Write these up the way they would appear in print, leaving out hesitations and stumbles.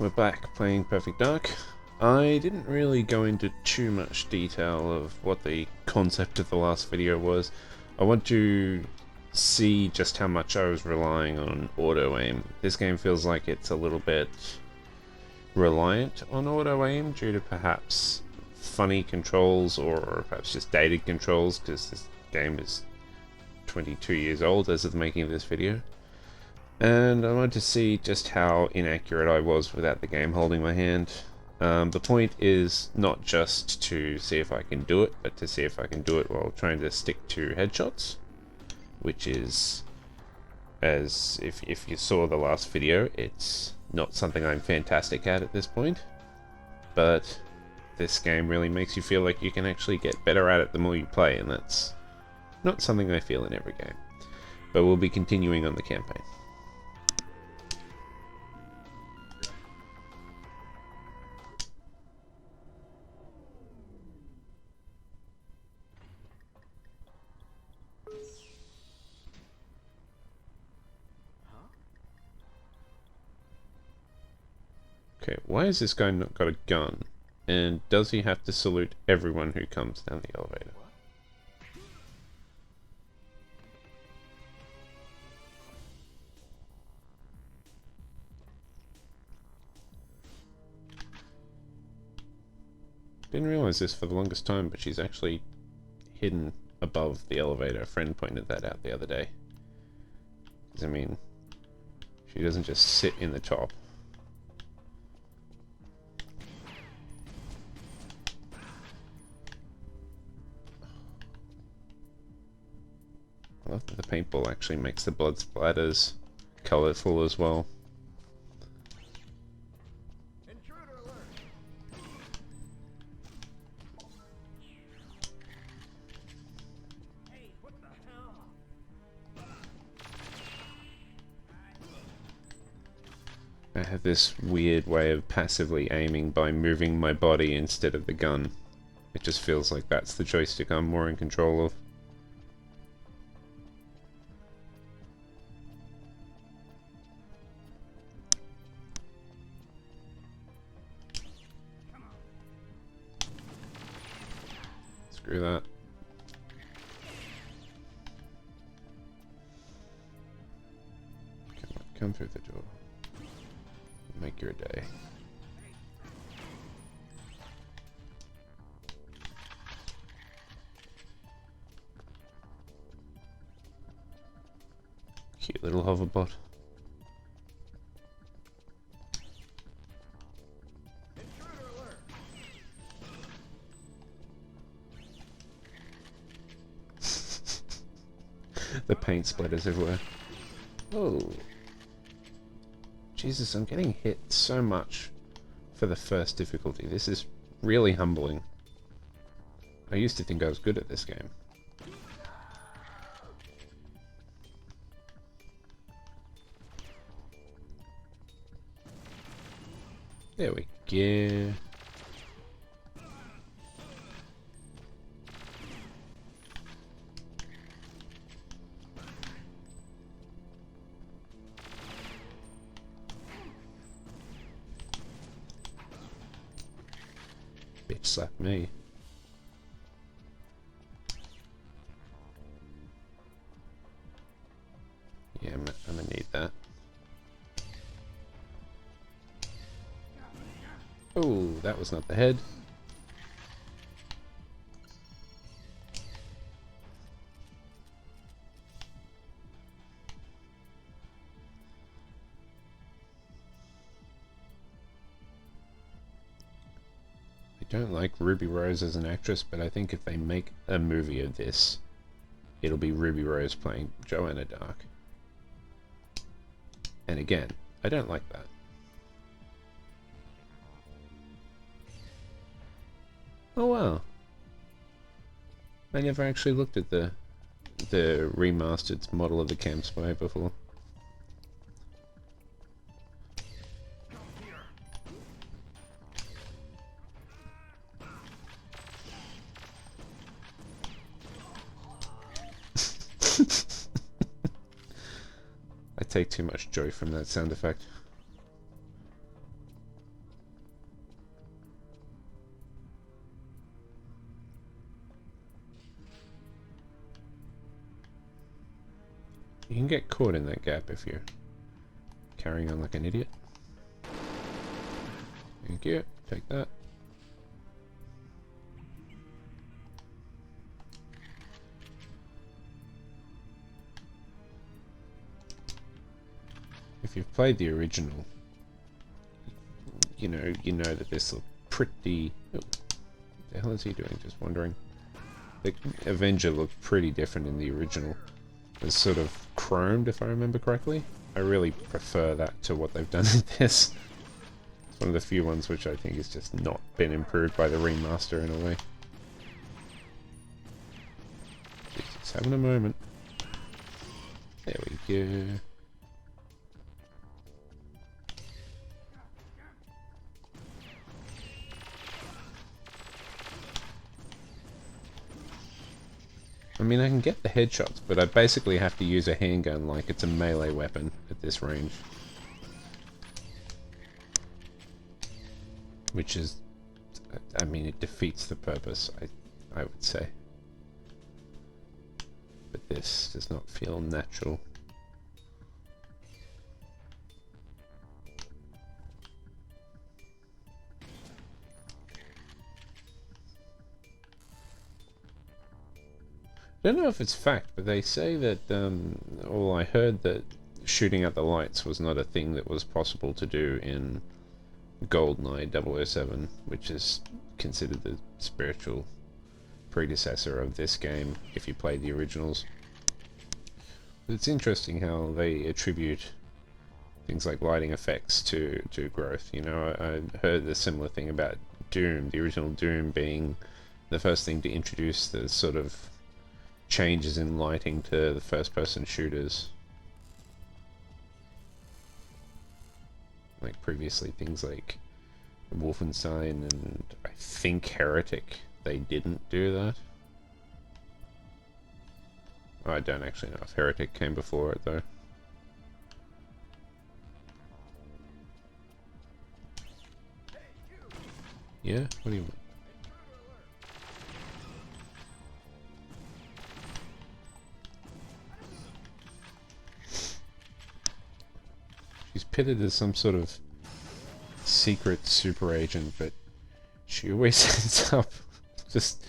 we're back playing Perfect Dark. I didn't really go into too much detail of what the concept of the last video was. I want to see just how much I was relying on auto-aim. This game feels like it's a little bit reliant on auto-aim due to perhaps funny controls or perhaps just dated controls, because this game is 22 years old as of the making of this video. And I wanted to see just how inaccurate I was without the game holding my hand. The point is not just to see if I can do it, but to see if I can do it while trying to stick to headshots, which is, as if you saw the last video, it's not something I'm fantastic at this point, but this game really makes you feel like you can actually get better at it the more you play, and that's not something I feel in every game. But we'll be continuing on the campaign. Okay, why has this guy not got a gun? And does he have to salute everyone who comes down the elevator? Didn't realize this for the longest time, but she's actually hidden above the elevator. A friend pointed that out the other day. 'Cause, I mean, she doesn't just sit in the top. I love that the paintball actually makes the blood splatters colourful as well. I have this weird way of passively aiming by moving my body instead of the gun. It just feels like that's the joystick I'm more in control of. Screw that. Come through the door. Make your day. Cute little hoverbot. The paint splatters everywhere. Oh. Jesus, I'm getting hit so much for the first difficulty. This is really humbling. I used to think I was good at this game. There we go. Bitch slapped me. Yeah, I'm gonna need that. Oh, that was not the head. I don't like Ruby Rose as an actress, but I think if they make a movie of this, it'll be Ruby Rose playing Joanna Dark. And again, I don't like that. Oh wow. I never actually looked at the remastered model of the Cam Spy before. I take too much joy from that sound effect. You can get caught in that gap if you're carrying on like an idiot. Thank you. Take that. If you've played the original, you know that this looks pretty... Oh, what the hell is he doing? Just wondering. The Avenger looked pretty different in the original. It was sort of chromed, if I remember correctly. I really prefer that to what they've done in this. It's one of the few ones which I think has just not been improved by the remaster in a way. Just having a moment. There we go. I mean, I can get the headshots, but I basically have to use a handgun like it's a melee weapon at this range. Which is... I mean, it defeats the purpose, I would say. But this does not feel natural. I don't know if it's fact, but they say that, well, I heard that shooting at the lights was not a thing that was possible to do in GoldenEye 007, which is considered the spiritual predecessor of this game, if you played the originals. But it's interesting how they attribute things like lighting effects to growth. You know, I heard a similar thing about Doom, the original Doom being the first thing to introduce the sort of changes in lighting to the first-person shooters. Like previously, things like Wolfenstein and I think Heretic, they didn't do that. Oh, I don't actually know if Heretic came before it though. Yeah? What do you want? She's pitted as some sort of secret super agent, but she always ends up just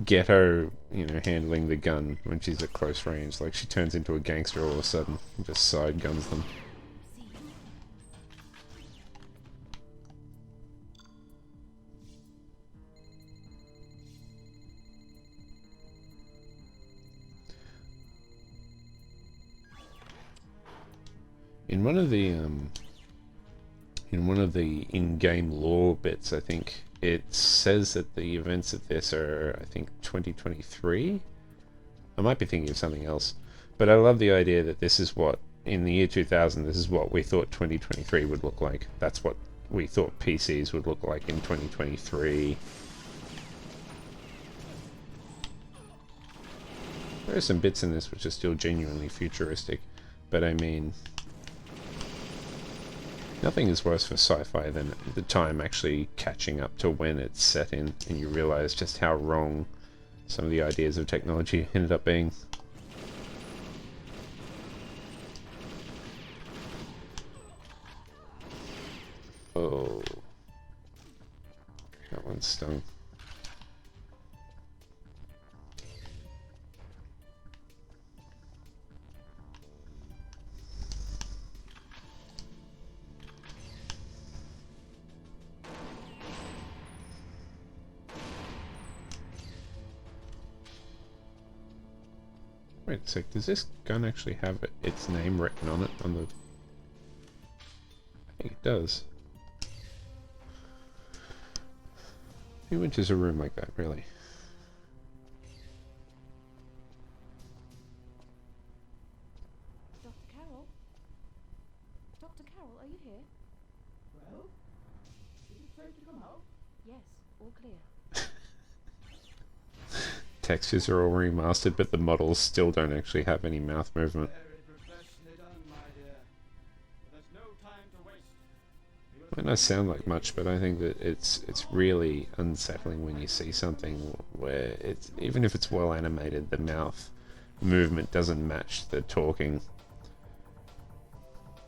ghetto, you know, handling the gun when she's at close range. Like she turns into a gangster all of a sudden and just side guns them. In one of the in-game lore bits, I think it says that the events of this are, I think, 2023. I might be thinking of something else, but I love the idea that this is what, in the year 2000, this is what we thought 2023 would look like. That's what we thought PCs would look like in 2023. There are some bits in this which are still genuinely futuristic, but I mean, nothing is worse for sci-fi than the time actually catching up to when it's set in, and you realize just how wrong some of the ideas of technology ended up being. Oh, that one stung. Wait a sec, does this gun actually have its name written on it? I think it does. Who enters a room like that, really? Dr. Carroll? Dr. Carroll, are you here? Well, is it safe to come out? Yes, all clear. Textures are all remastered, but the models still don't actually have any mouth movement. Very professionally done, my dear. But there's no time to waste. Might not sound like much, but I think that it's really unsettling when you see something where it's, even if it's well animated, the mouth movement doesn't match the talking.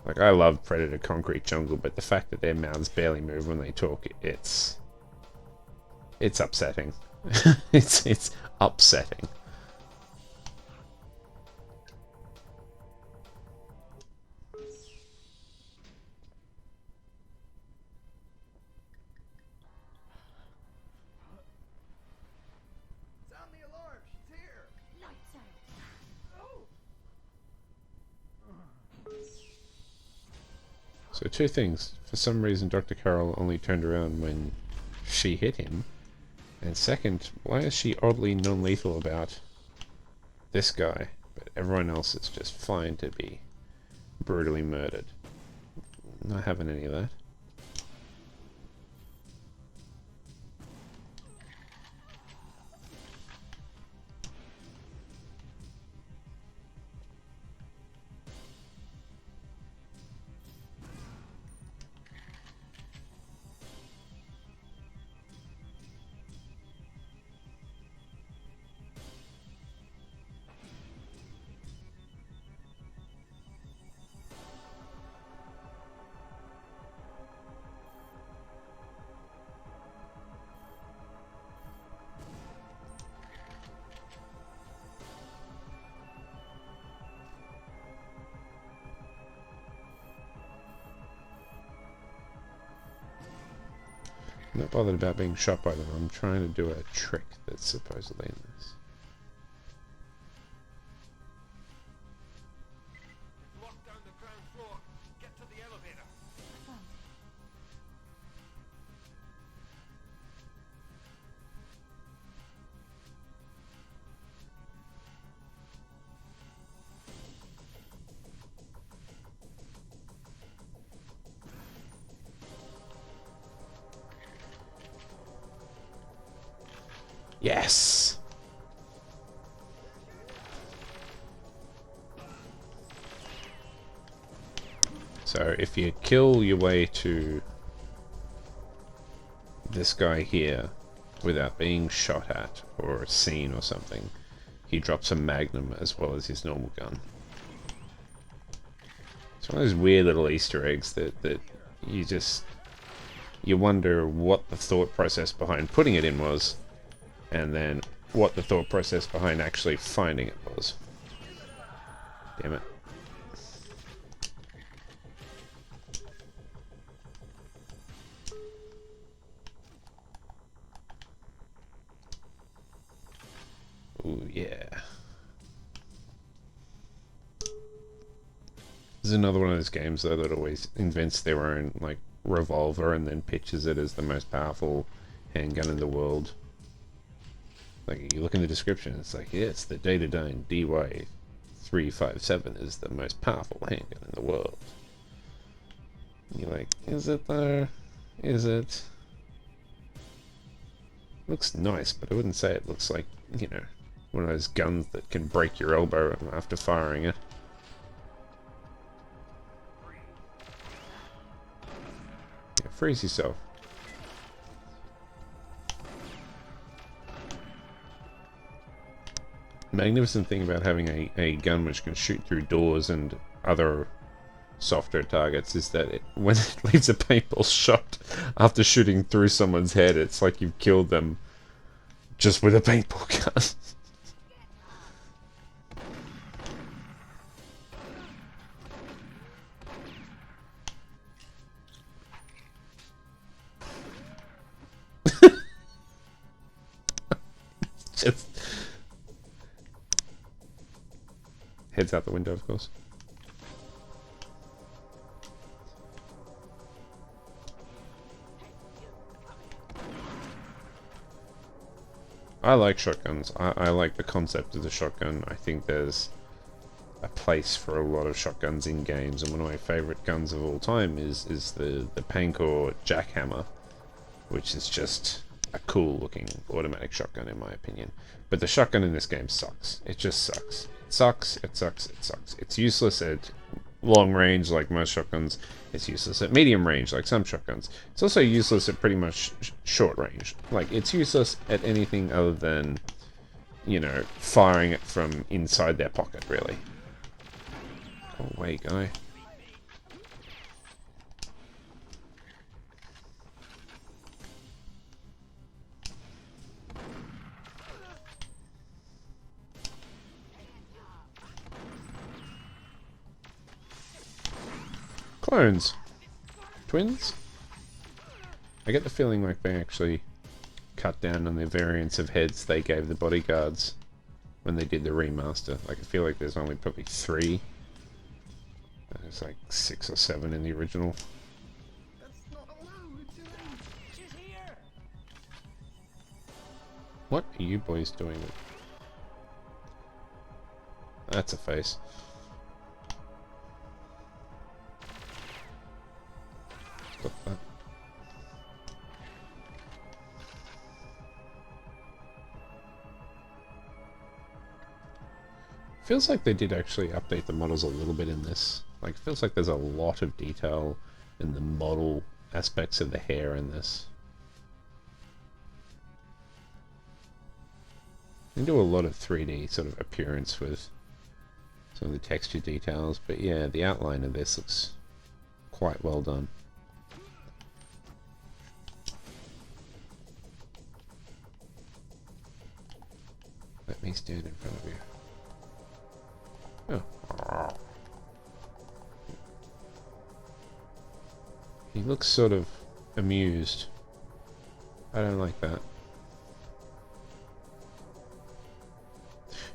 Like, I love Predator Concrete Jungle, but the fact that their mouths barely move when they talk, it's upsetting. it's upsetting. Sound the alarm! She's here! Lights out. Oh! So two things. For some reason, Dr. Carroll only turned around when she hit him. And second, why is she oddly non-lethal about this guy, but everyone else is just fine to be brutally murdered? Not having any of that. I'm not bothered about being shot by them. I'm trying to do a trick that's supposedly in this. Lock down the ground floor. Get to the elevator. Affirmed. Yes! So if you kill your way to this guy here without being shot at or seen or something, he drops a magnum as well as his normal gun. It's one of those weird little Easter eggs that you wonder what the thought process behind putting it in was, and then what the thought process behind actually finding it was. Damn it. Ooh, yeah. This is another one of those games, though, that always invents their own, like, revolver and then pitches it as the most powerful handgun in the world. Like, you look in the description, it's like, yes, the Datadyne DY357 is the most powerful handgun in the world. And you're like, is it though? Is it? Looks nice, but I wouldn't say it looks like, you know, one of those guns that can break your elbow after firing it. Yeah, freeze yourself. Magnificent thing about having a gun which can shoot through doors and other softer targets is that when it leaves a paintball shot after shooting through someone's head, it's like you've killed them just with a paintball gun. Just heads out the window, of course. I like shotguns. I like the concept of the shotgun. I think there's a place for a lot of shotguns in games, and one of my favorite guns of all time is the Pancor Jackhammer, which is just a cool looking automatic shotgun in my opinion. But the shotgun in this game sucks. It just sucks. It sucks, it sucks, it sucks. It's useless at long range like most shotguns. It's useless at medium range like some shotguns. It's also useless at pretty much short range. Like, it's useless at anything other than, you know, firing it from inside their pocket, really. Go away, guy. Clones. Twins? I get the feeling like they actually cut down on the variants of heads they gave the bodyguards when they did the remaster. Like, I feel like there's only probably 3. There's like 6 or 7 in the original. What are you boys doing? That's a face. Stop that. Feels like they did actually update the models a little bit in this. Like, it feels like there's a lot of detail in the model aspects of the hair in this. They do a lot of 3D sort of appearance with some of the texture details, but yeah, the outline of this looks quite well done. Let me stand in front of you. Oh. He looks sort of amused. I don't like that.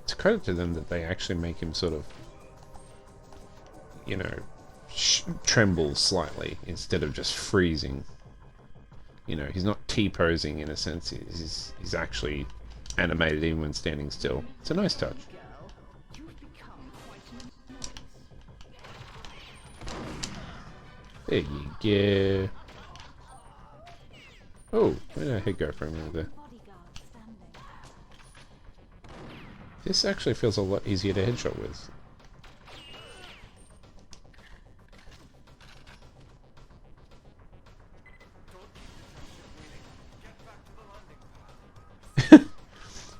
It's a credit to them that they actually make him sort of, you know, tremble slightly instead of just freezing. You know, he's not T-posing in a sense. He's actually animated even when standing still. It's a nice touch. There you go. Oh, where did our head go from over there? This actually feels a lot easier to headshot with.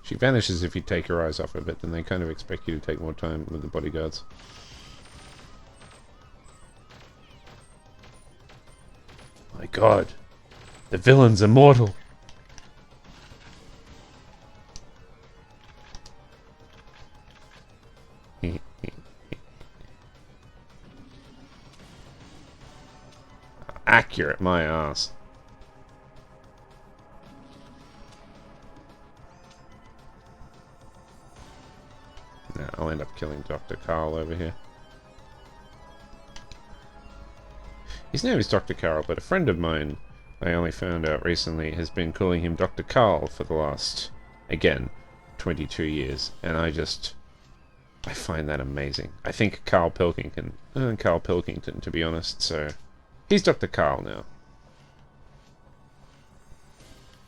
She vanishes if you take your eyes off her, but then they kind of expect you to take more time with the bodyguards. My god, the villain's immortal. Accurate, my ass. Now I'll end up killing Dr. Carl over here. His name is Dr. Carl, but a friend of mine, I only found out recently, has been calling him Dr. Carl for the last, again, 22 years. And I find that amazing. I think Carl Pilkington, to be honest, so he's Dr. Carl now.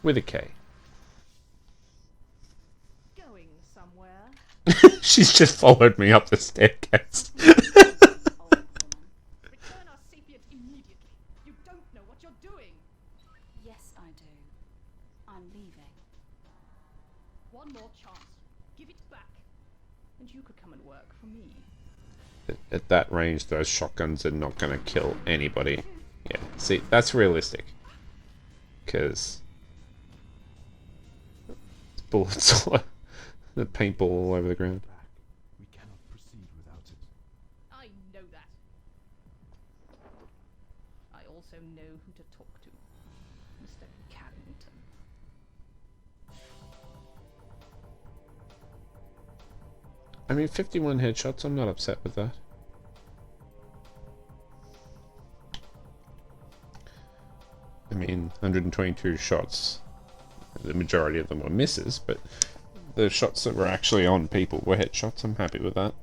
With a K. Going somewhere? She's just followed me up the staircase. Return our sapient immediately. You don't know what you're doing. Yes, I do. I'm leaving. One more chance. Give it back. And you could come and work for me. At that range, those shotguns are not going to kill anybody. Yeah, see, that's realistic. Because bullets all the paintball all over the ground. We cannot proceed without it. I know that. I also know who to talk to. Mr. Carrington. I mean, 51 headshots, I'm not upset with that. I mean, 122 shots. The majority of them were misses, but the shots that were actually on people were headshots. I'm happy with that.